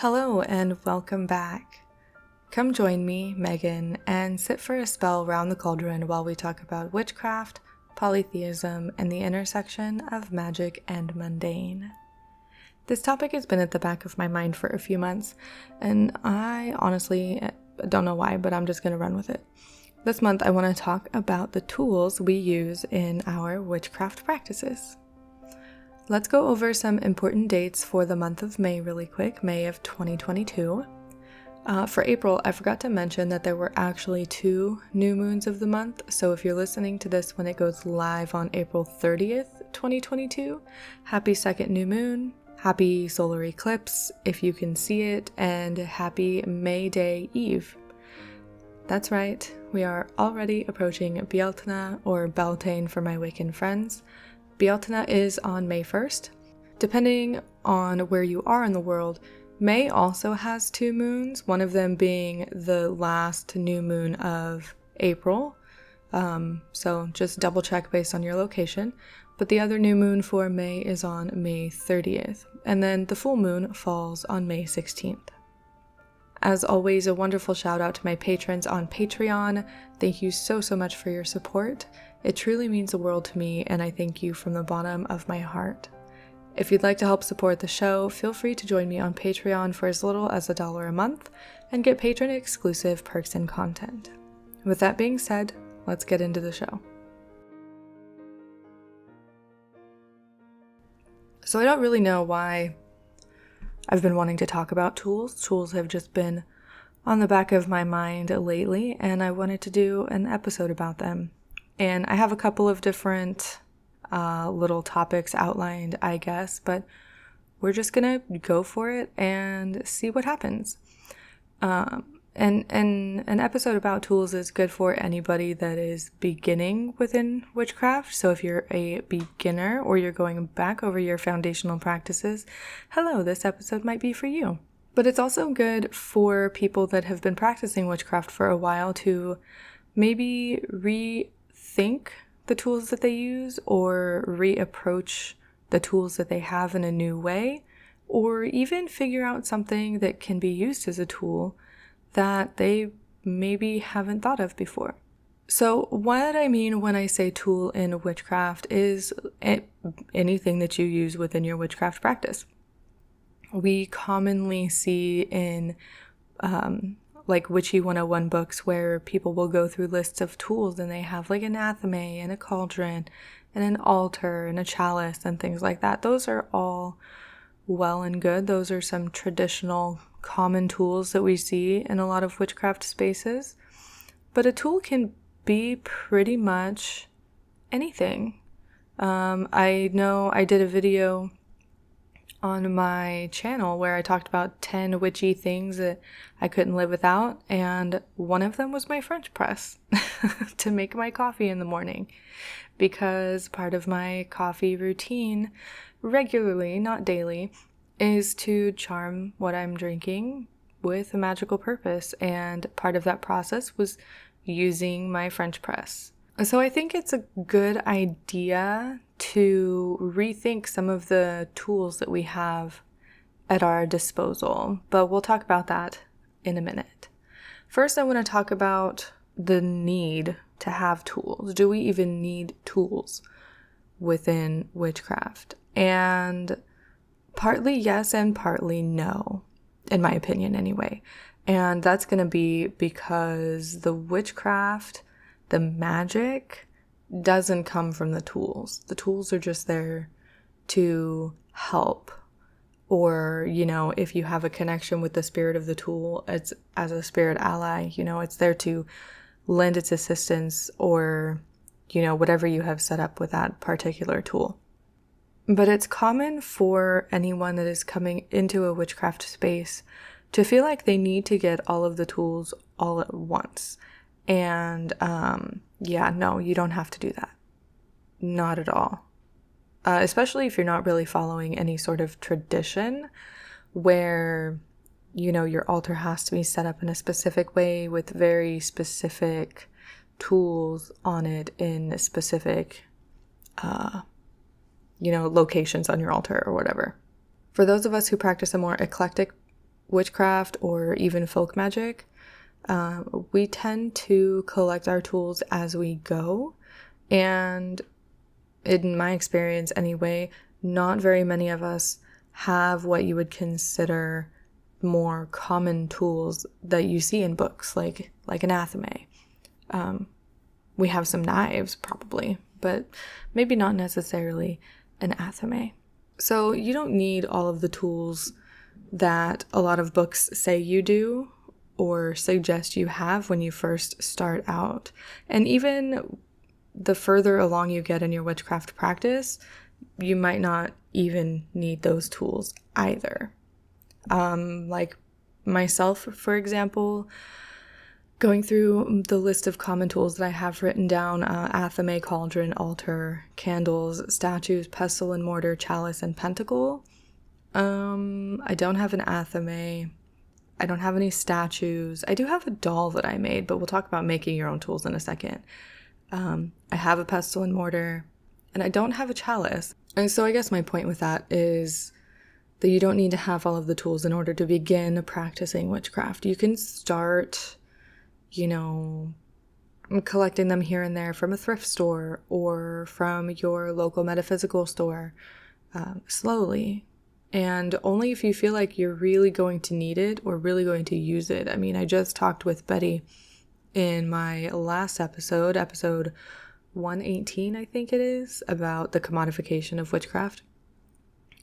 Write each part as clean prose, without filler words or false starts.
Hello and welcome back. Come join me, Megan, and sit for a spell round the cauldron while we talk about witchcraft, polytheism, and the intersection of magic and mundane. This topic has been at the back of my mind for a few months, and I honestly don't know why, but I'm just going to run with it. This month I want to talk about the tools we use in our witchcraft practices. Let's go over some important dates for the month of May really quick, May of 2022. For April, I forgot to mention that there were actually 2 new moons of the month, so if you're listening to this when it goes live on April 30th, 2022, happy second new moon, happy solar eclipse if you can see it, and happy May Day Eve. That's right, we are already approaching Bealtaine, or Beltane for my Wiccan friends. Bealtaine is on May 1st. Depending on where you are in the world, May also has 2 moons, one of them being the last new moon of April. So just double check based on your location. But the other new moon for May is on May 30th. And then the full moon falls on May 16th. As always, a wonderful shout out to my patrons on Patreon. Thank you so much for your support. It truly means the world to me, and I thank you from the bottom of my heart. If you'd like to help support the show, feel free to join me on Patreon for as little as $1 a month and get patron-exclusive perks and content. With that being said, let's get into the show. So I don't really know why I've been wanting to talk about tools. Tools have just been on the back of my mind lately, and I wanted to do an episode about them. And I have a couple of different little topics outlined, I guess, but we're just gonna go for it and see what happens. And an episode about tools is good for anybody that is beginning within witchcraft. So if you're a beginner or you're going back over your foundational practices, hello, this episode might be for you. But it's also good for people that have been practicing witchcraft for a while to maybe rethink the tools that they use or reapproach the tools that they have in a new way, or even figure out something that can be used as a tool that they maybe haven't thought of before. So what I mean when I say tool in witchcraft is anything that you use within your witchcraft practice. We commonly see in like Witchy 101 books where people will go through lists of tools and they have like an Athame and a Cauldron and an altar and a Chalice and things like that. Those are all well and good. Those are some traditional common tools that we see in a lot of witchcraft spaces. But a tool can be pretty much anything. I know I did a video on my channel where I talked about 10 witchy things that I couldn't live without, and one of them was my French press to make my coffee in the morning, because part of my coffee routine regularly, not daily, is to charm what I'm drinking with a magical purpose, and part of that process was using my French press. So I think it's a good idea to rethink some of the tools that we have at our disposal, but we'll talk about that in a minute. First, I want to talk about the need to have tools. Do we even need tools within witchcraft? And partly yes and partly no, in my opinion anyway. And that's going to be because the witchcraft, the magic, doesn't come from the tools. The tools are just there to help. Or, if you have a connection with the spirit of the tool, it's as a spirit ally, it's there to lend its assistance or, whatever you have set up with that particular tool. But it's common for anyone that is coming into a witchcraft space to feel like they need to get all of the tools all at once. And no, you don't have to do that. Not at all. Especially if you're not really following any sort of tradition where, your altar has to be set up in a specific way with very specific tools on it in specific, locations on your altar or whatever. For those of us who practice a more eclectic witchcraft or even folk magic, we tend to collect our tools as we go. And in my experience anyway, not very many of us have what you would consider more common tools that you see in books, like an Athame. We have some knives probably, but maybe not necessarily an Athame. So you don't need all of the tools that a lot of books say you do or suggest you have when you first start out. And even the further along you get in your witchcraft practice, you might not even need those tools either. Like myself, for example, going through the list of common tools that I have written down, Athame, Cauldron, Altar, Candles, Statues, Pestle and Mortar, Chalice, and Pentacle. I don't have an Athame. I don't have any statues. I do have a doll that I made, but we'll talk about making your own tools in a second. I have a Pestle and Mortar, and I don't have a Chalice. And so I guess my point with that is that you don't need to have all of the tools in order to begin practicing witchcraft. You can start, collecting them here and there from a thrift store or from your local metaphysical store, slowly. And only if you feel like you're really going to need it or really going to use it. I mean, I just talked with Betty in my last episode 118, I think it is, about the commodification of witchcraft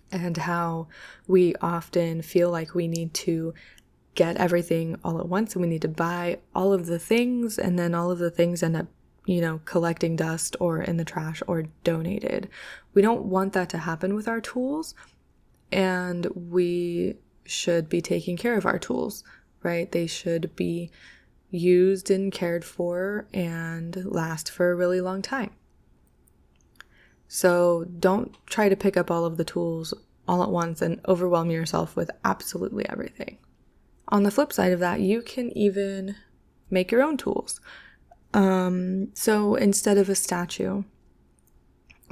and how we often feel like we need to get everything all at once and we need to buy all of the things, and then all of the things end up, collecting dust or in the trash or donated. We don't want that to happen with our tools, and we should be taking care of our tools, right? They should be used and cared for and last for a really long time. So don't try to pick up all of the tools all at once and overwhelm yourself with absolutely everything. On the flip side of that, you can even make your own tools. So instead of a statue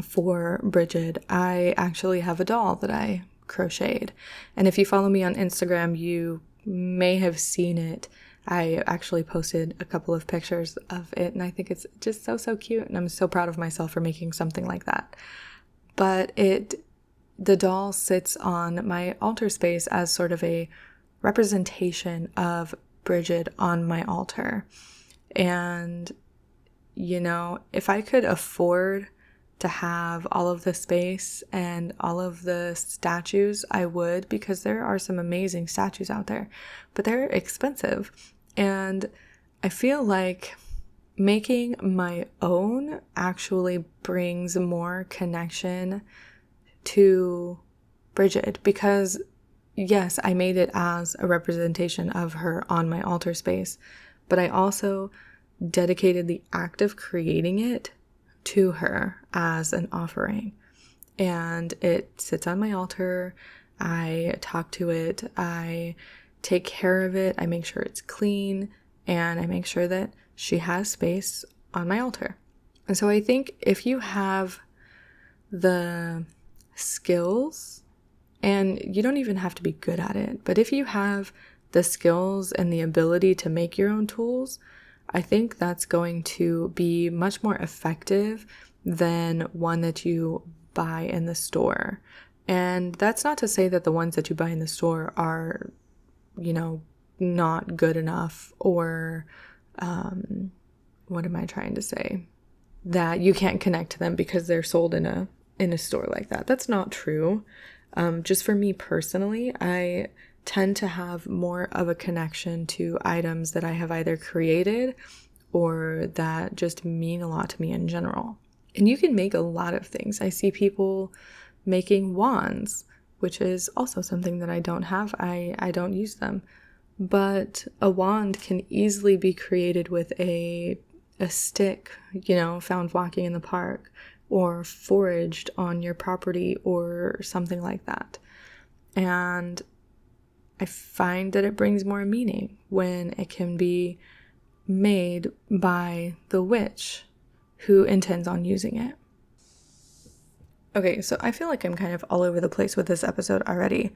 for Bridget, I actually have a doll that I crocheted. And if you follow me on Instagram, you may have seen it. I actually posted a couple of pictures of it, and I think it's just so cute, and I'm so proud of myself for making something like that. But the doll sits on my altar space as sort of a representation of Bridget on my altar. And, if I could afford to have all of the space and all of the statues, I would, because there are some amazing statues out there, but they're expensive. And I feel like making my own actually brings more connection to Bridget, because yes, I made it as a representation of her on my altar space, but I also dedicated the act of creating it to her as an offering. And it sits on my altar. I talk to it. I take care of it. I make sure it's clean, and I make sure that she has space on my altar. And so I think if you have the skills, and you don't even have to be good at it, but if you have the skills and the ability to make your own tools, I think that's going to be much more effective than one that you buy in the store. And that's not to say that the ones that you buy in the store are, not good enough, or what am I trying to say? That you can't connect to them because they're sold in a store like that. That's not true. Just for me personally, I tend to have more of a connection to items that I have either created or that just mean a lot to me in general. And you can make a lot of things. I see people making wands, which is also something that I don't have. I don't use them. But a wand can easily be created with a stick, found walking in the park, or foraged on your property or something like that. And I find that it brings more meaning when it can be made by the witch who intends on using it. Okay, so I feel like I'm kind of all over the place with this episode already.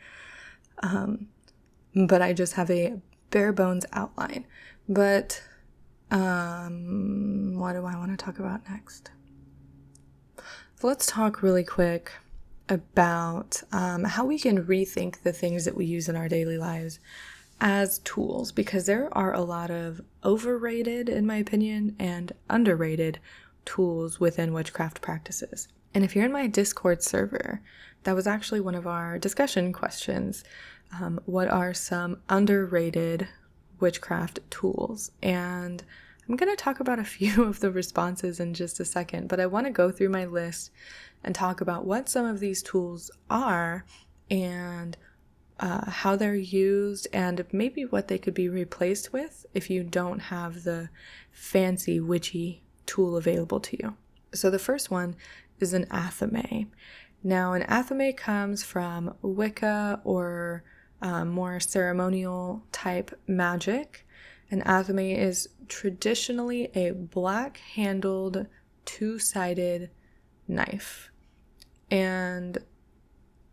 but I just have a bare bones outline. But what do I want to talk about next? So let's talk really quick about how we can rethink the things that we use in our daily lives as tools, because there are a lot of overrated, in my opinion, and underrated tools within witchcraft practices. And if you're in my Discord server, that was actually one of our discussion questions. What are some underrated witchcraft tools? And I'm going to talk about a few of the responses in just a second, but I want to go through my list and talk about what some of these tools are and how they're used, and maybe what they could be replaced with if you don't have the fancy witchy tool available to you. So the first one is an Athame. Now, an Athame comes from Wicca or more ceremonial type magic. An Athame is traditionally a black-handled, two-sided knife. And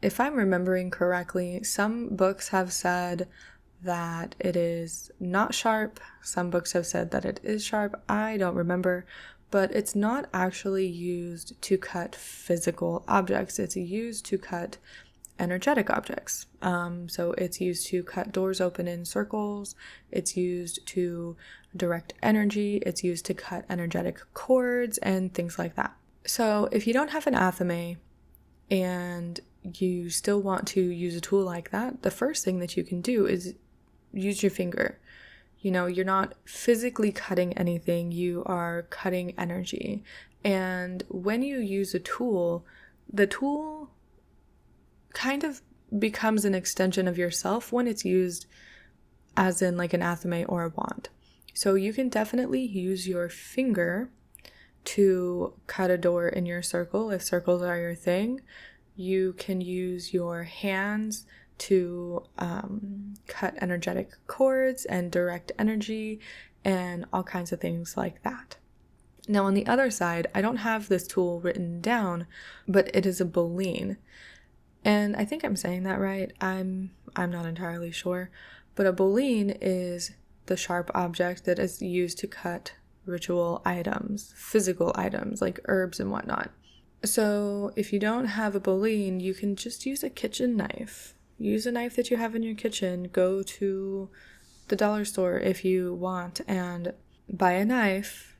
if I'm remembering correctly, some books have said that it is not sharp. Some books have said that it is sharp. I don't remember, but it's not actually used to cut physical objects. It's used to cut energetic objects. So it's used to cut doors open in circles. It's used to direct energy. It's used to cut energetic cords and things like that. So if you don't have an Athame and you still want to use a tool like that, the first thing that you can do is use your finger. You know, you're not physically cutting anything, you are cutting energy. And when you use a tool, the tool kind of becomes an extension of yourself when it's used as in like an Athame or a wand. So you can definitely use your finger to cut a door in your circle if circles are your thing. You can use your hands to cut energetic cords and direct energy and all kinds of things like that. Now on the other side, I don't have this tool written down, but it is a boline. And I think I'm saying that right. I'm not entirely sure. But a boline is the sharp object that is used to cut ritual items, physical items like herbs and whatnot. So if you don't have a boline, you can just use a kitchen knife. Use a knife that you have in your kitchen. Go to the dollar store if you want and buy a knife,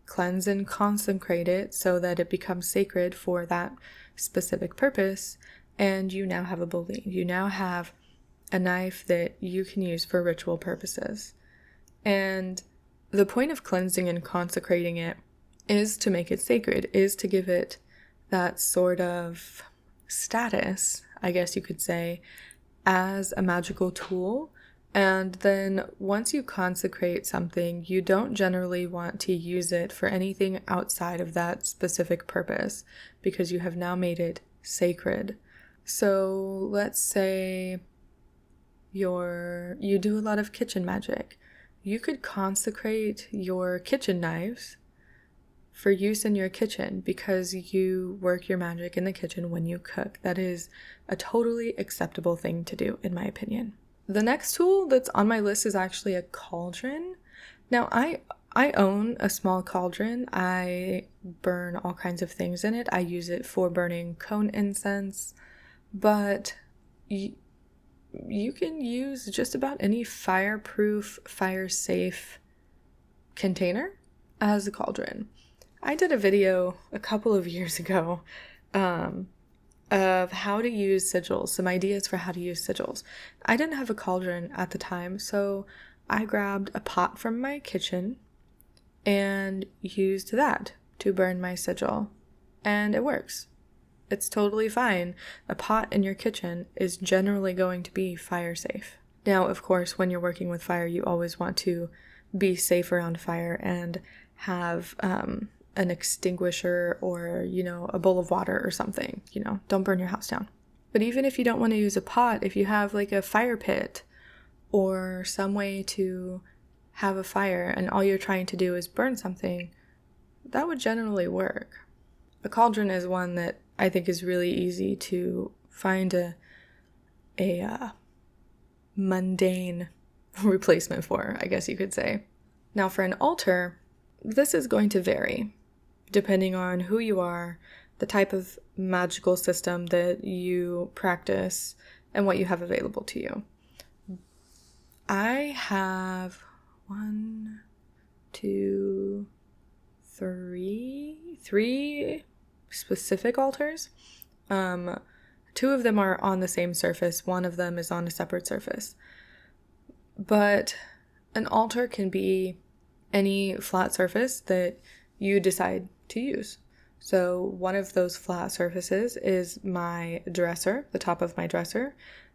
cleanse and consecrate it so that it becomes sacred for that specific purpose, and you now have a boline. You now have a knife that you can use for ritual purposes. And the point of cleansing and consecrating it is to make it sacred, is to give it that sort of status, I guess you could say, as a magical tool. And then once you consecrate something, you don't generally want to use it for anything outside of that specific purpose because you have now made it sacred. So let's say you do a lot of kitchen magic. You could consecrate your kitchen knives for use in your kitchen because you work your magic in the kitchen when you cook. That is a totally acceptable thing to do, in my opinion. The next tool that's on my list is actually a cauldron. Now, I own a small cauldron. I burn all kinds of things in it. I use it for burning cone incense, but you can use just about any fireproof, fire-safe container as a cauldron. I did a video a couple of years ago of how to use sigils, some ideas for how to use sigils. I didn't have a cauldron at the time, so I grabbed a pot from my kitchen and used that to burn my sigil. And it works. It's totally fine. A pot in your kitchen is generally going to be fire safe. Now, of course, when you're working with fire, you always want to be safe around fire and have an extinguisher or, a bowl of water or something, don't burn your house down. But even if you don't want to use a pot, if you have like a fire pit or some way to have a fire and all you're trying to do is burn something, that would generally work. A cauldron is one that I think is really easy to find a mundane replacement for, I guess you could say. Now for an altar, this is going to vary depending on who you are, the type of magical system that you practice, and what you have available to you. I have 3 specific altars. 2 of them are on the same surface. 1 of them is on a separate surface. But an altar can be any flat surface that you decide to use. So one of those flat surfaces is my dresser, the top of my dresser.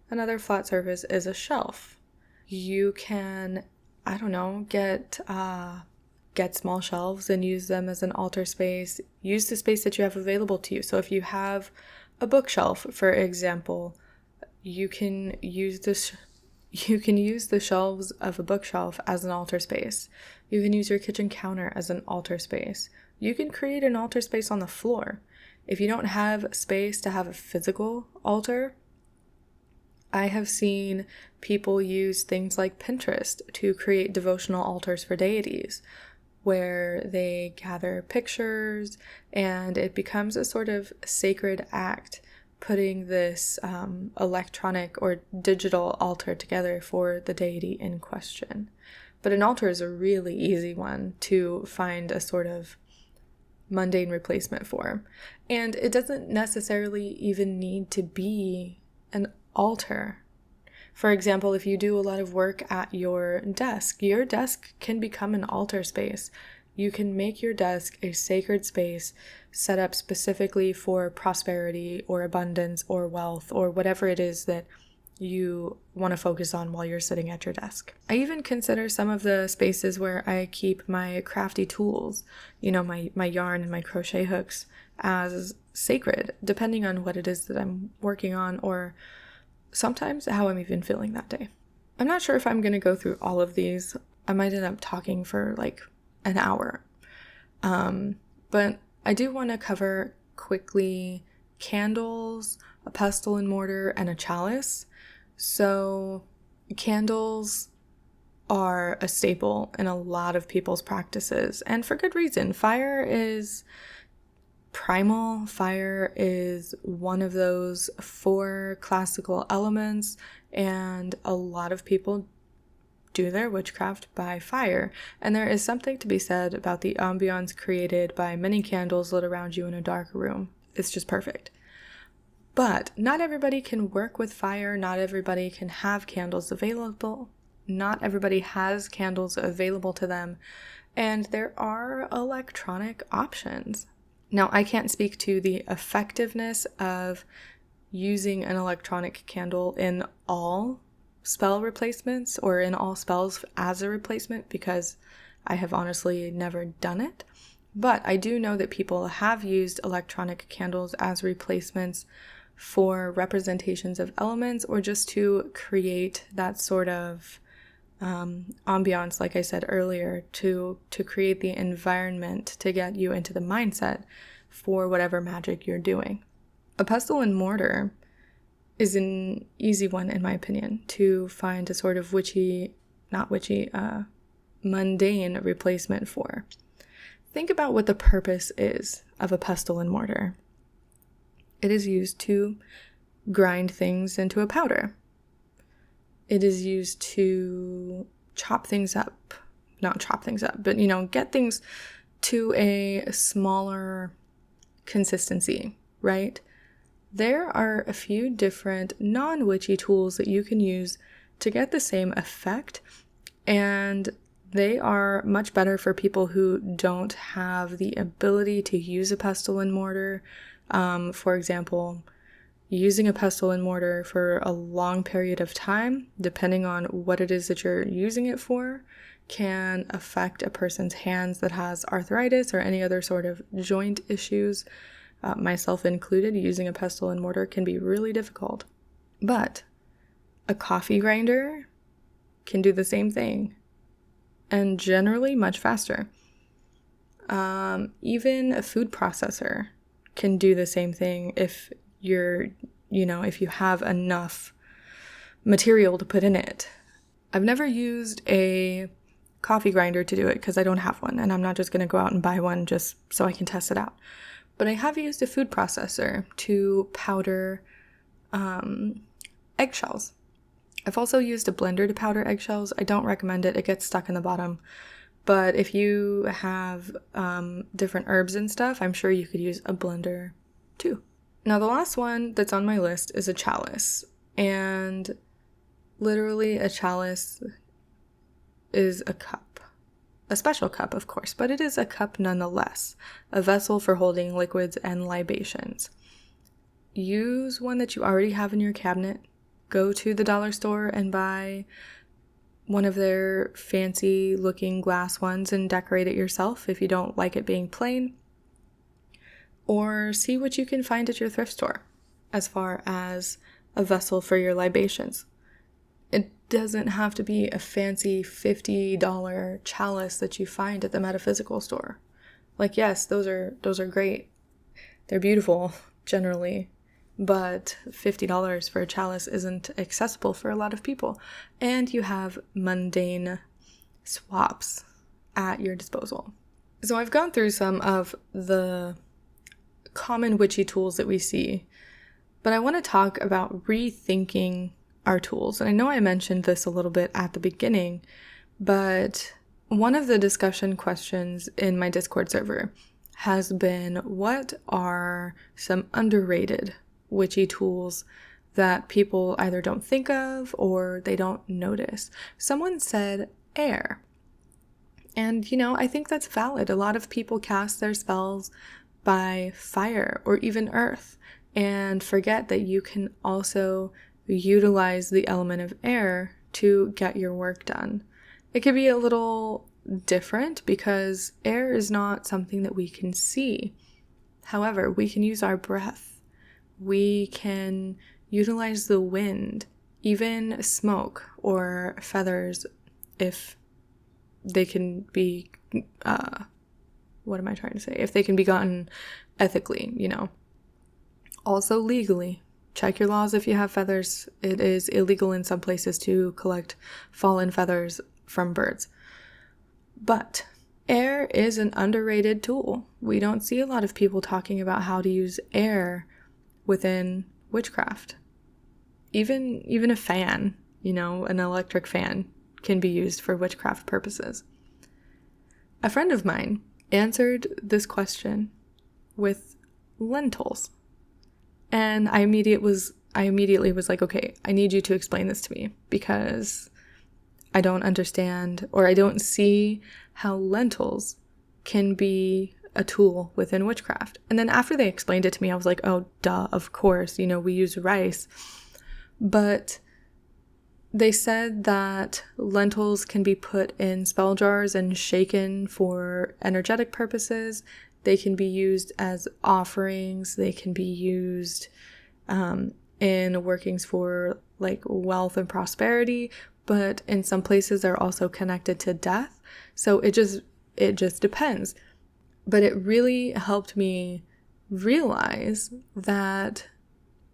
Another flat surface is a shelf. You can, get small shelves and use them as an altar space. Use the space that you have available to you. So if you have a bookshelf, for example, you can use the shelves of a bookshelf as an altar space. You can use your kitchen counter as an altar space. You can create an altar space on the floor. If you don't have space to have a physical altar, I have seen people use things like Pinterest to create devotional altars for deities, where they gather pictures and it becomes a sort of sacred act, putting this electronic or digital altar together for the deity in question. But an altar is a really easy one to find a sort of mundane replacement for. And it doesn't necessarily even need to be an altar. For example, if you do a lot of work at your desk can become an altar space. You can make your desk a sacred space set up specifically for prosperity or abundance or wealth or whatever it is that you want to focus on while you're sitting at your desk. I even consider some of the spaces where I keep my crafty tools, my yarn and my crochet hooks, as sacred, depending on what it is that I'm working on or sometimes how I'm even feeling that day. I'm not sure if I'm going to go through all of these. I might end up talking for like an hour. But I do want to cover quickly candles, a pestle and mortar, and a chalice. So candles are a staple in a lot of people's practices, and for good reason. Fire is primal. Fire is one of those 4 classical elements, and a lot of people do their witchcraft by fire. And there is something to be said about the ambiance created by many candles lit around you in a dark room. It's just perfect. But not everybody can work with fire. Not everybody can have candles available. Not everybody has candles available to them. And there are electronic options. Now, I can't speak to the effectiveness of using an electronic candle in all spell replacements or in all spells as a replacement because I have honestly never done it. But I do know that people have used electronic candles as replacements for representations of elements or just to create that sort of ambiance, like I said earlier, to create the environment to get you into the mindset for whatever magic you're doing. A pestle and mortar is an easy one, in my opinion, to find a sort of mundane replacement for. Think about what the purpose is of a pestle and mortar. It is used to grind things into a powder. It is used to get things to a smaller consistency, right? There are a few different non-witchy tools that you can use to get the same effect, and they are much better for people who don't have the ability to use a pestle and mortar. For example, using a pestle and mortar for a long period of time, depending on what it is that you're using it for, can affect a person's hands that has arthritis or any other sort of joint issues. Myself included, using a pestle and mortar can be really difficult. But a coffee grinder can do the same thing, and generally much faster. Even a food processor can do the same thing if you have enough material to put in it. I've never used a coffee grinder to do it because I don't have one, and I'm not just going to go out and buy one just so I can test it out. But I have used a food processor to powder eggshells. I've also used a blender to powder eggshells. I don't recommend it. It gets stuck in the bottom. But if you have different herbs and stuff, I'm sure you could use a blender too. Now, the last one that's on my list is a chalice. And literally, a chalice is a cup. A special cup, of course, but it is a cup nonetheless. A vessel for holding liquids and libations. Use one that you already have in your cabinet. Go to the dollar store and buy one of their fancy looking glass ones and decorate it yourself if you don't like it being plain. Or see what you can find at your thrift store as far as a vessel for your libations. It doesn't have to be a fancy $50 chalice that you find at the metaphysical store. Like, yes, those are great. They're beautiful generally. But $50 for a chalice isn't accessible for a lot of people. And you have mundane swaps at your disposal. So I've gone through some of the common witchy tools that we see, but I want to talk about rethinking our tools. And I know I mentioned this a little bit at the beginning, but one of the discussion questions in my Discord server has been, what are some underrated witchy tools that people either don't think of or they don't notice? Someone said air. And, I think that's valid. A lot of people cast their spells by fire or even earth and forget that you can also utilize the element of air to get your work done. It could be a little different because air is not something that we can see. However, we can use our breath. We can utilize the wind, even smoke or feathers if they can be, if they can be gotten ethically, Also legally. Check your laws if you have feathers. It is illegal in some places to collect fallen feathers from birds. But air is an underrated tool. We don't see a lot of people talking about how to use air within witchcraft. Even a fan, an electric fan can be used for witchcraft purposes. A friend of mine answered this question with lentils. And I immediately was like, okay, I need you to explain this to me because I don't understand, or I don't see how lentils can be a tool within witchcraft. And then after they explained it to me, I was like, oh, duh, of course, we use rice. But they said that lentils can be put in spell jars and shaken for energetic purposes. They can be used as offerings. They can be used in workings for like wealth and prosperity. But in some places, they're also connected to death. So it just depends. But it really helped me realize that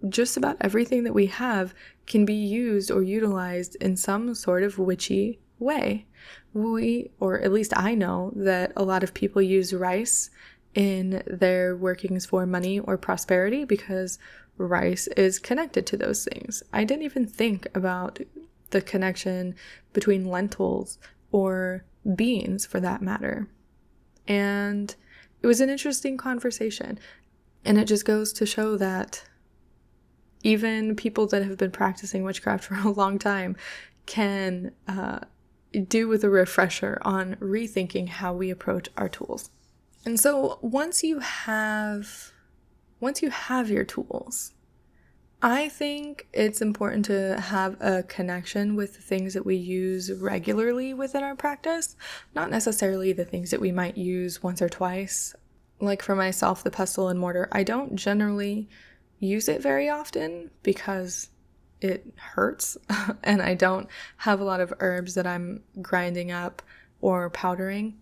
just about everything that we have can be used or utilized in some sort of witchy way. Or at least I know that a lot of people use rice in their workings for money or prosperity because rice is connected to those things. I didn't even think about the connection between lentils or beans for that matter. And it was an interesting conversation. And it just goes to show that even people that have been practicing witchcraft for a long time can do with a refresher on rethinking how we approach our tools. And so once you have your tools, I think it's important to have a connection with the things that we use regularly within our practice, not necessarily the things that we might use once or twice. Like for myself, the Pestle and Mortar, I don't generally use it very often because it hurts and I don't have a lot of herbs that I'm grinding up or powdering.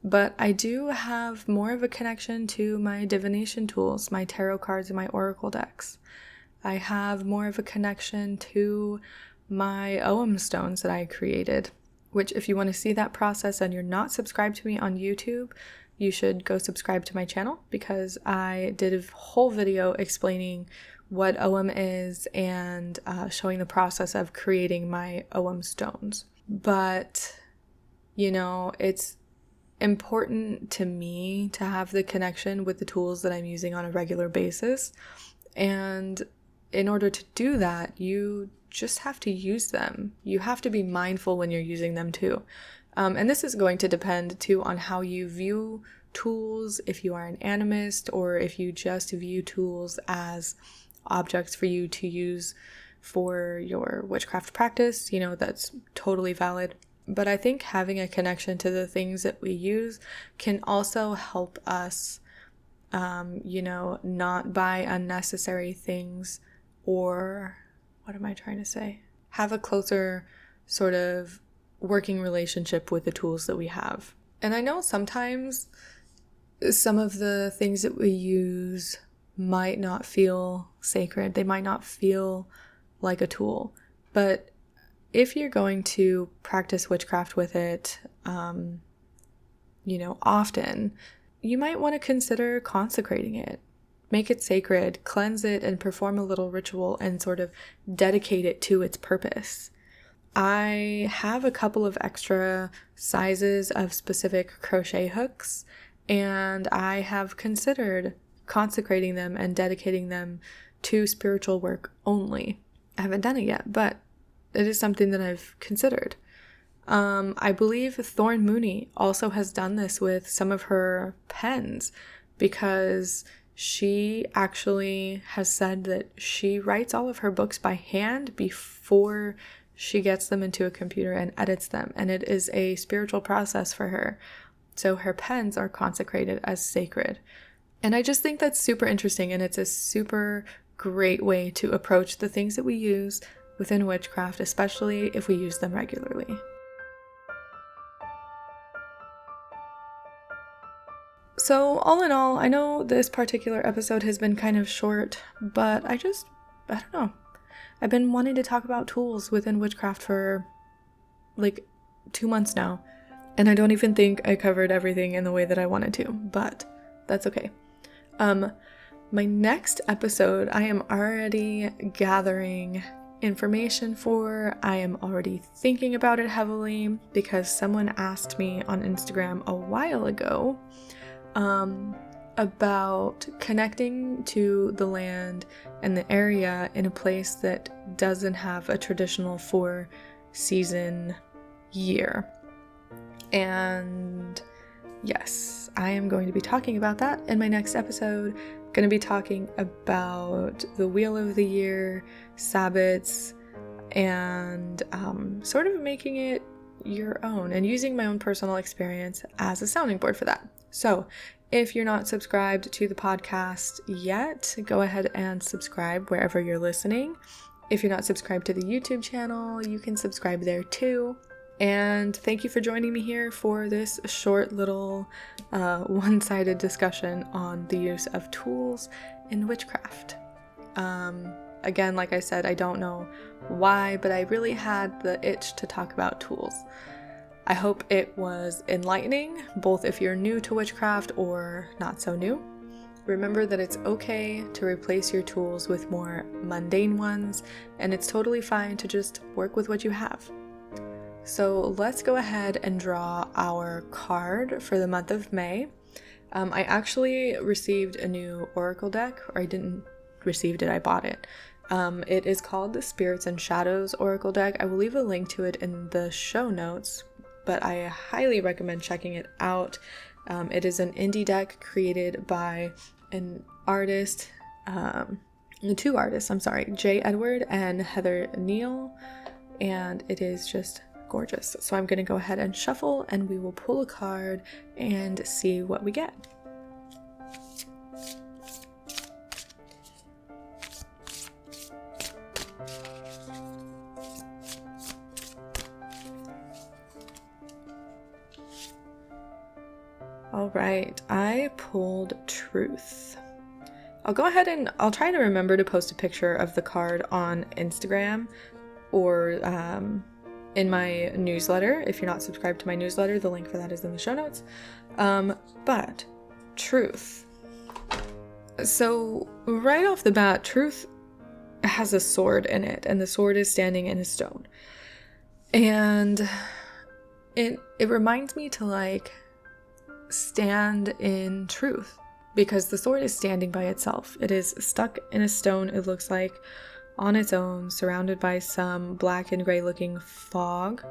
But I do have more of a connection to my divination tools, my tarot cards and my oracle decks. I have more of a connection to my OM stones that I created, which if you want to see that process and you're not subscribed to me on YouTube, you should go subscribe to my channel, because I did a whole video explaining what OM is and showing the process of creating my OM stones. But, you know, it's important to me to have the connection with the tools that I'm using on a regular basis. And in order to do that, you just have to use them. You have to be mindful when you're using them too. And this is going to depend too on how you view tools, if you are an animist, or if you just view tools as objects for you to use for your witchcraft practice. You know, that's totally valid. But I think having a connection to the things that we use can also help us, you know, not buy unnecessary things, or what am I trying to say? Have a closer sort of working relationship with the tools that we have. And I know sometimes some of the things that we use might not feel sacred. They might not feel like a tool. But if you're going to practice witchcraft with it, you know, often, you might want to consider consecrating it. Make it sacred, cleanse it, and perform a little ritual and sort of dedicate it to its purpose. I have a couple of extra sizes of specific crochet hooks, and I have considered consecrating them and dedicating them to spiritual work only. I haven't done it yet, but it is something that I've considered. I believe Thorn Mooney also has done this with some of her pens, because she actually has said that she writes all of her books by hand before she gets them into a computer and edits them, and it is a spiritual process for her. So her pens are consecrated as sacred. And I just think that's super interesting, and it's a super great way to approach the things that we use within witchcraft, especially if we use them regularly. So all in all, I know this particular episode has been kind of short, but I don't know. I've been wanting to talk about tools within witchcraft for like 2 months now, and I don't even think I covered everything in the way that I wanted to, but that's okay. My next episode, I am already gathering information for. I am already thinking about it heavily, because someone asked me on Instagram a while ago about connecting to the land and the area in a place that doesn't have a traditional 4-season year. And yes, I am going to be talking about that in my next episode. I'm going to be talking about the Wheel of the Year, Sabbats, and sort of making it your own and using my own personal experience as a sounding board for that. So if you're not subscribed to the podcast yet, go ahead and subscribe wherever you're listening. If you're not subscribed to the YouTube channel, you can subscribe there too. And thank you for joining me here for this short little one-sided discussion on the use of tools in witchcraft. Again, like I said, I don't know why, but I really had the itch to talk about tools. I hope it was enlightening, both if you're new to witchcraft or not so new. Remember that it's okay to replace your tools with more mundane ones, and it's totally fine to just work with what you have. So let's go ahead and draw our card for the month of May. I actually received a new oracle deck, or I didn't receive it, I bought it. It is called the Spirits and Shadows Oracle deck. I will leave a link to it in the show notes, but I highly recommend checking it out. It is an indie deck created by an artist, two artists, Jay Edward and Heather Neal, and it is just gorgeous. So I'm going to go ahead and shuffle, and we will pull a card and see what we get. All right, I pulled Truth. I'll go ahead and I'll try to remember to post a picture of the card on Instagram, or in my newsletter. If you're not subscribed to my newsletter, the link for that is in the show notes. But truth. So right off the bat, truth has a sword in it, and the sword is standing in a stone. And it reminds me to like stand in truth, because the sword is standing by itself. It is stuck in a stone, it looks like, on its own, surrounded by some black and gray looking fog.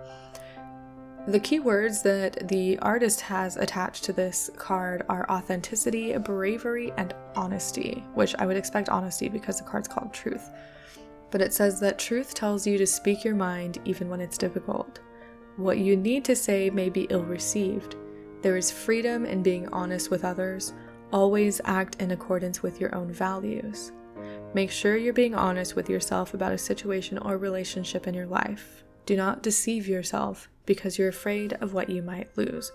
The keywords that the artist has attached to this card are authenticity, bravery, and honesty, which I would expect honesty because the card's called truth. But it says that truth tells you to speak your mind even when it's difficult. What you need to say may be ill-received. There is freedom in being honest with others. Always act in accordance with your own values. Make sure you're being honest with yourself about a situation or relationship in your life. Do not deceive yourself because you're afraid of what you might lose.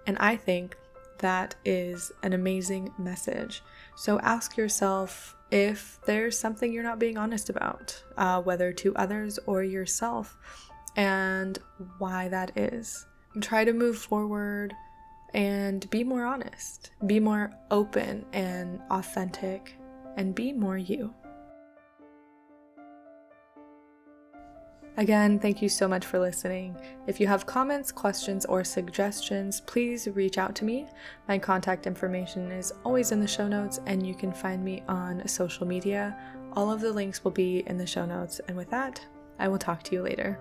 And I think that is an amazing message. So ask yourself if there's something you're not being honest about, whether to others or yourself, and why that is. Try to move forward and be more honest, be more open and authentic, and be more you. Again, thank you so much for listening. If you have comments, questions, or suggestions, please reach out to me. My contact information is always in the show notes, and you can find me on social media. All of the links will be in the show notes. And with that, I will talk to you later.